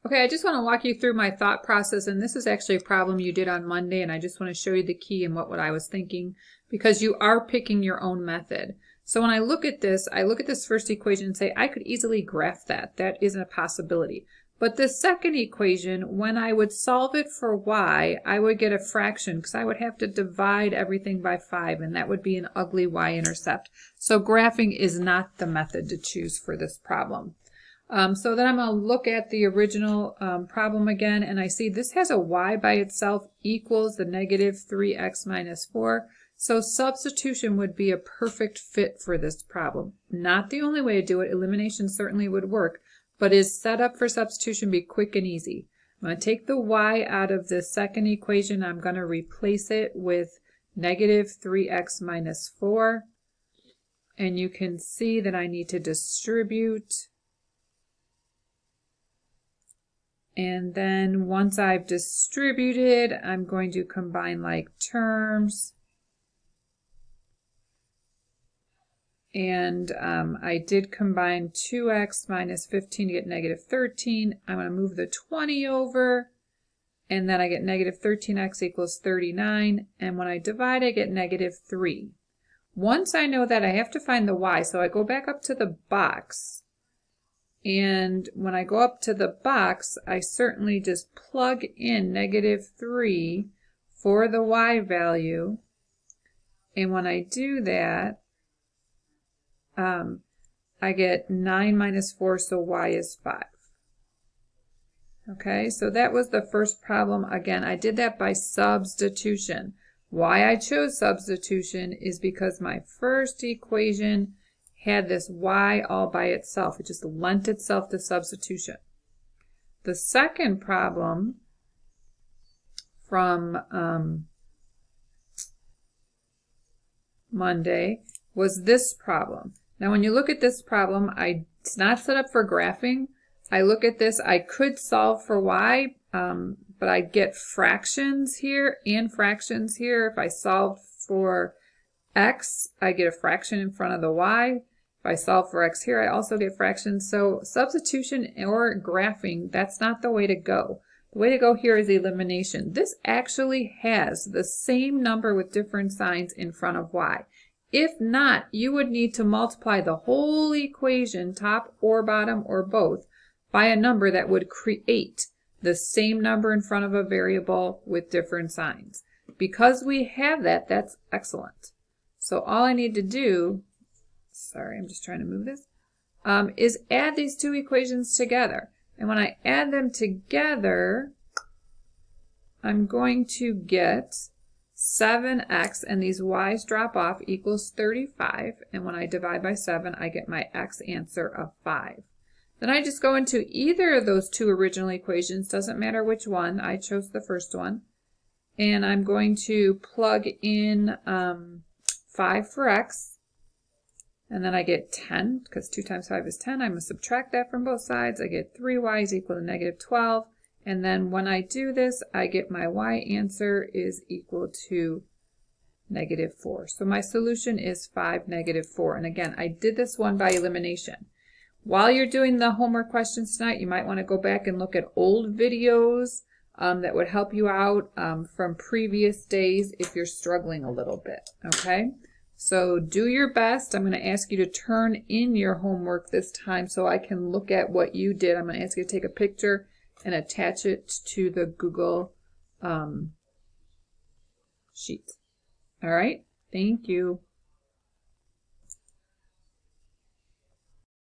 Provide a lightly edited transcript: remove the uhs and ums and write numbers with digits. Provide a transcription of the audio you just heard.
Okay, I just want to walk you through my thought process, and this is actually a problem you did on Monday, and I just want to show you the key and what I was thinking, because you are picking your own method. So when I look at this first equation and say, I could easily graph that. That isn't a possibility. But this second equation, when I would solve it for y, I would get a fraction, because I would have to divide everything by 5, and that would be an ugly y-intercept. So graphing is not the method to choose for this problem. So then I'm going to look at the original problem again, and I see this has a y by itself equals the negative 3x minus 4. So substitution would be a perfect fit for this problem. Not the only way to do it. Elimination certainly would work, but is set up for substitution be quick and easy. I'm going to take the y out of the second equation. I'm going to replace it with negative 3x minus 4. And you can see that I need to distribute. And then once I've distributed, I'm going to combine like terms. And I did combine 2x minus 15 to get negative 13. I'm going to move the 20 over. And then I get negative 13x equals 39. And when I divide, I get negative 3. Once I know that, I have to find the y. So I go back up to the box. And when I go up to the box, I certainly just plug in negative 3 for the y value. And when I do that, I get 9 minus 4, so y is 5. Okay, so that was the first problem. Again, I did that by substitution. Why I chose substitution is because my first equation had this y all by itself. It just lent itself to substitution. The second problem from Monday was this problem. Now when you look at this problem, it's not set up for graphing. I look at this, I could solve for y, but I'd get fractions here and fractions here. If I solve for x, I get a fraction in front of the y. If I solve for x here, I also get fractions. So substitution or graphing, that's not the way to go. The way to go here is elimination. This actually has the same number with different signs in front of y. If not, you would need to multiply the whole equation, top or bottom or both, by a number that would create the same number in front of a variable with different signs. Because we have that, that's excellent. So all I need to do, sorry, I'm just trying to move this, is add these two equations together. And when I add them together, I'm going to get 7x, and these y's drop off, equals 35. And when I divide by 7, I get my x answer of 5. Then I just go into either of those two original equations, doesn't matter which one, I chose the first one. And I'm going to plug in 5 for x. And then I get 10, because 2 times 5 is 10. I'm going to subtract that from both sides. I get 3y is equal to negative 12. And then when I do this, I get my y answer is equal to negative 4. So my solution is 5, negative 4. And again, I did this one by elimination. While you're doing the homework questions tonight, you might want to go back and look at old videos that would help you out from previous days if you're struggling a little bit. Okay? So do your best. I'm going to ask you to turn in your homework this time so I can look at what you did. I'm going to ask you to take a picture and attach it to the Google sheet. All right, thank you.